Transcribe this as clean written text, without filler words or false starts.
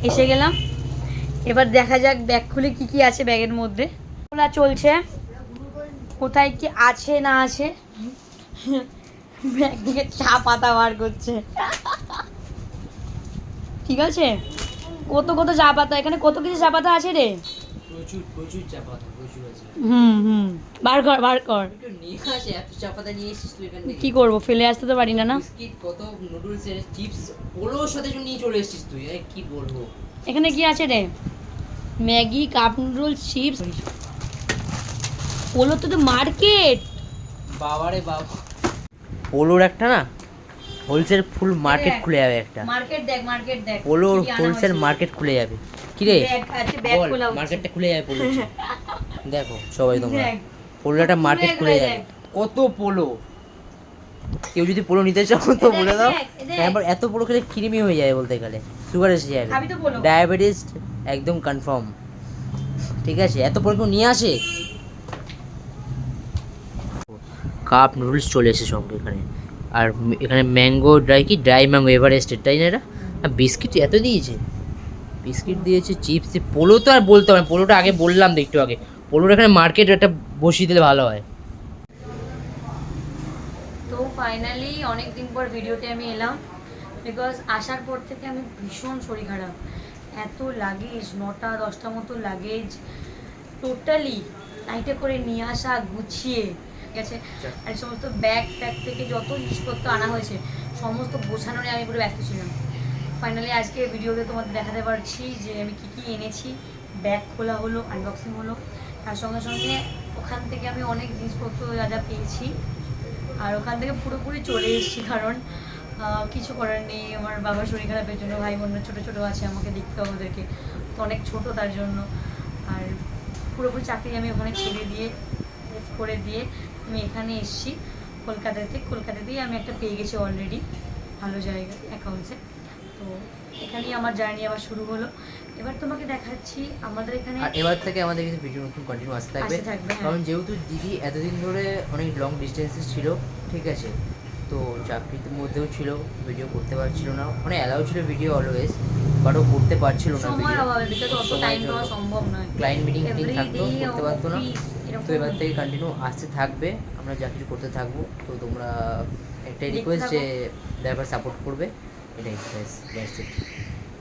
এসে গেলাম। এবার দেখা যাক ব্যাগ খুলে কি কি আছে ব্যাগের মধ্যে। খোলা চলছে, কোথায় কি আছে না আছে। ব্যাগ থেকে চা পাতা বার করছে। ঠিক আছে, কত কত চা পাতা, এখানে কত কিছু চা পাতা আছে রে। প্রচুর প্রচুর চা পাতা, প্রচুর আছে। বার কর বার কর। নিয়ে আসে, এত চা পাতা নিয়ে এসেছিস তুই এখান থেকে? কি করবো, ফেলে আসতে তো পারি না। না বিস্কিট, কত নুডলস এর চিপস, পোলোর সাথে নিয়ে চলে এসেছিস তুই। কি বলবো, এখানে কি আছে রে? Maggi, cup noodles, chips. Polo তো মার্কেট। বাবারে বাবা, পোলোর একটা না হোলসেল ফুল মার্কেট খুলে যাবে একটা। মার্কেট দেখ, মার্কেট দেখ, পোলোর হোলসেল মার্কেট খুলে যাবে। কি রে বল, মার্কেটটা খুলে যাবে পোলো। দেখো সবাই তোমরা, পোলোর একটা মার্কেট খুলে যাবে। কত পোলো, কেউ যদি পোলো নিতে চাও তো বলে দাও। তারপর এত পোলো খেলে কিরমি হয়ে যাবে, বলতে গেলে সুগার এসে যাবে, ডায়াবেটিস একদম কনফার্ম। ঠিক আছে, এত পোলো কেউ নিয়ে আসে। কাপ নুডলস চলে এসেছে সঙ্গে এখানে। আর এখানে ম্যাঙ্গো ড্রাই ম্যাঙ্গো এভারেস্টের, তাই না? এটা বিস্কিট এত দিয়েছে, বিস্কিট দিয়েছে, চিপস। পোলো তো আর বলতে হবে, পোলোটা আগে বললাম তো একটু আগে। পোলোর এখানে মার্কেট একটা বসিয়ে দিলে ভালো হয়। তো ফাইনালি অনেক দিন পর ভিডিওতে আমি এলাম, বিকজ আসার পর থেকে আমি ভীষণ শরীর খারাপ। এত লাগেজ, 9টা 10টা মতো লাগেজ টোটালি নাইটে করে নিয়ে আসা, গুছিয়ে গেছে। আর সমস্ত ব্যাগ ট্যাগ থেকে যত জিনিসপত্র আনা হয়েছে সমস্ত গোছানো নিয়ে আমি পুরো ব্যস্ত ছিলাম। ফাইনালি আজকে ভিডিওতে তোমাদের দেখাতে পারছি যে আমি কী কী এনেছি। ব্যাগ খোলা হলো, আনবক্সিং হলো, তার সঙ্গে সঙ্গে ওখান থেকে আমি অনেক জিনিসপত্র যা যা পেয়েছি। আর ওখান থেকে পুরোপুরি চলে এসেছি, কারণ কিছু করার নেই। আমার বাবার শরীর খারাপের জন্য ভাই বোনরা ছোটো ছোটো আছে, আমাকে দেখতে হবে ওদেরকে, তো অনেক ছোটো তার জন্য। আর পুরোপুরি চাকরি আমি ওখানে ছেড়ে দিয়ে করে দিয়ে আমি এখানে এসেছি কলকাতাতেই আমি একটা পেয়ে গেছি অলরেডি ভালো জায়গা অ্যাকাউন্টসে। তো এখানেই আমার জার্নি আবার শুরু হলো। এবার তোমাকে দেখাচ্ছি আমাদের এখানে। আর এবার থেকে আমাদের কিন্তু ভিডিও নতুন কন্টিনিউ আসতে থাকবে, কারণ যেহেতু দিদি এতদিন ধরে অনেক লং ডিস্টেন্সে ছিল, ঠিক আছে, তো চাকরির মধ্যেও ছিল, ভিডিও করতে পারছিল না, মানে অ্যালাউ ছিল ভিডিও অলওয়েজ, বাট ও করতে পারছিল না ভিডিও, ক্লায়েন্ট মিটিং থাকতো, করতে পারতো না। তো এবার থেকে কন্টিনিউ আসতে থাকবে, আমরা যা কিছু করতে থাকবো। তো তোমরা একটাই রিকোয়েস্ট যে ড্রাইভার সাপোর্ট করবে, এটাই।